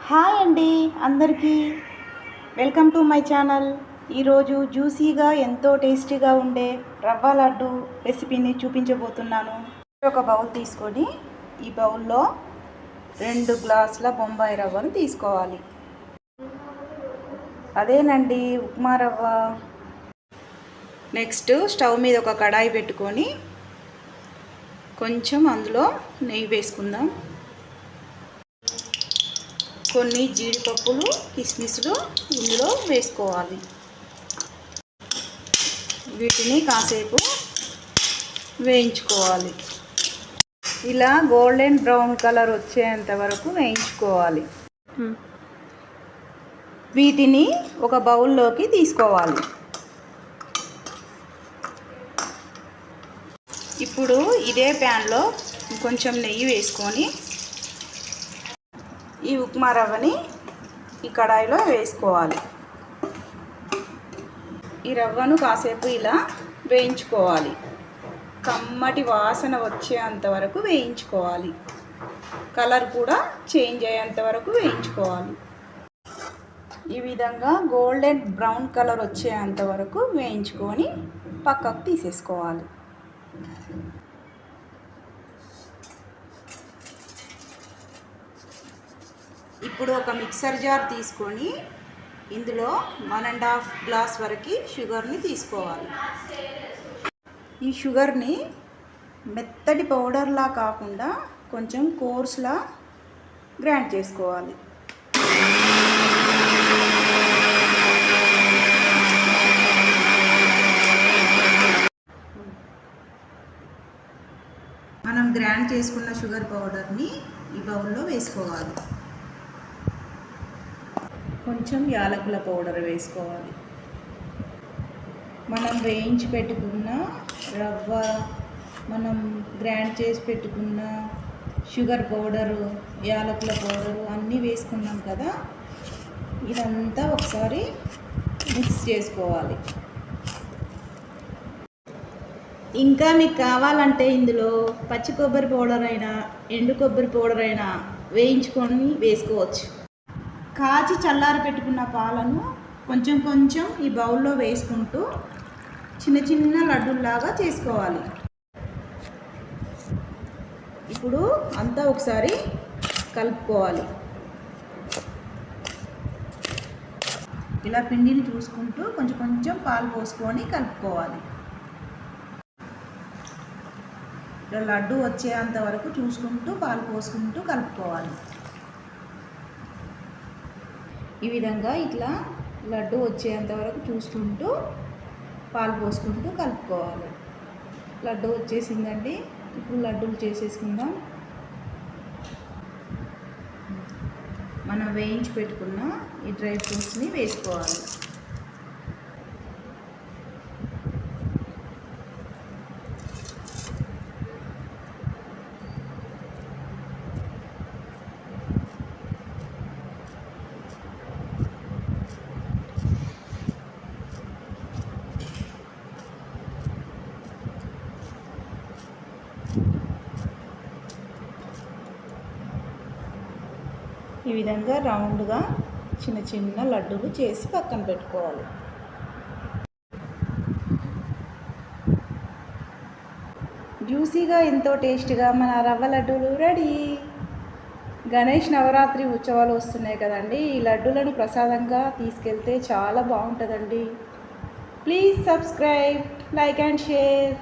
Hi అండి అందరికీ welcome to my channel. ఈరోజు జ్యూసీగా ఎంతో టేస్టీగా ఉండే రవ్వ లడ్డు రెసిపీని చూపించబోతున్నాను. ఒక బౌల్ తీసుకొని ఈ బౌల్లో 2 గ్లాసుల బొంబాయి రవ్వను తీసుకోవాలి. అదేనండి ఉప్మా రవ్వ. నెక్స్ట్ స్టవ్ మీద ఒక కడాయి పెట్టుకొని కొంచెం అందులో నెయ్యి వేసుకుందాం. కొన్ని జీడిపప్పులు కిస్మిస్లు ఇందులో వేసుకోవాలి. వీటిని కాసేపు వేయించుకోవాలి. ఇలా గోల్డెన్ బ్రౌన్ కలర్ వచ్చేంత వరకు వేయించుకోవాలి. వీటిని ఒక బౌల్లోకి తీసుకోవాలి. ఇప్పుడు ఇదే ప్యాన్లో కొంచెం నెయ్యి వేసుకొని ఈ ఉప్మా రవ్వని ఈ కడాయిలో వేసుకోవాలి. ఈ రవ్వను కాసేపు ఇలా వేయించుకోవాలి. కమ్మటి వాసన వచ్చేంత వరకు వేయించుకోవాలి. కలర్ కూడా చేంజ్ అయ్యేంత వరకు వేయించుకోవాలి. ఈ విధంగా గోల్డెన్ బ్రౌన్ కలర్ వచ్చేంత వరకు వేయించుకొని పక్కకు తీసేసుకోవాలి. ఇప్పుడు ఒక మిక్సర్ జార్ తీసుకొని ఇందులో 1.5 గ్లాస్ వరకు షుగర్ని తీసుకోవాలి. ఈ షుగర్ని మెత్తటి పౌడర్లా కాకుండా కొంచెం కోర్స్లా గ్రైండ్ చేసుకోవాలి. మనం గ్రైండ్ చేసుకున్న షుగర్ పౌడర్ని ఈ బౌల్లో వేసుకోవాలి. కొంచెం యాలకుల పౌడర్ వేసుకోవాలి. మనం వేయించి పెట్టుకున్న రవ్వ, మనం గ్రైండ్ చేసి పెట్టుకున్న షుగర్ పౌడరు, యాలకుల పౌడరు అన్నీ వేసుకున్నాం కదా. ఇదంతా ఒకసారి మిక్స్ చేసుకోవాలి. ఇంకా మీకు కావాలంటే ఇందులో పచ్చి కొబ్బరి పౌడర్ అయినా ఎండు కొబ్బరి పౌడర్ అయినా వేయించుకొని వేసుకోవచ్చు. కాచి చల్లారి పెట్టుకున్న పాలను కొంచెం కొంచెం ఈ బౌల్లో వేసుకుంటూ చిన్న చిన్న లడ్డూల్లాగా చేసుకోవాలి. ఇప్పుడు అంతా ఒకసారి కలుపుకోవాలి. ఇలా పిండిని చూసుకుంటూ కొంచెం కొంచెం పాలు పోసుకొని కలుపుకోవాలి. ఇలా లడ్డు వచ్చేంత వరకు చూసుకుంటూ పాలు పోసుకుంటూ కలుపుకోవాలి. ఈ విధంగా ఇట్లా లడ్డు వచ్చేంత వరకు చూసుకుంటూ పాలు పోసుకుంటూ కలుపుకోవాలి. లడ్డు వచ్చేసిందండి. ఇప్పుడు లడ్డూలు చేసేసుకుందాం. మనం వేయించి పెట్టుకున్న ఈ డ్రై ఫ్రూట్స్ని వేసుకోవాలి. ఈ విధంగా రౌండ్గా చిన్న చిన్న లడ్డూలు చేసి పక్కన పెట్టుకోవాలి. జ్యూసీగా ఎంతో టేస్టీగా మన రవ్వ లడ్డూలు రెడీ. గణేష్ నవరాత్రి ఉత్సవాలు వస్తున్నాయి కదండి. ఈ లడ్డూలను ప్రసాదంగా తీసుకెళ్తే చాలా బాగుంటుందండి. Please subscribe, like and share.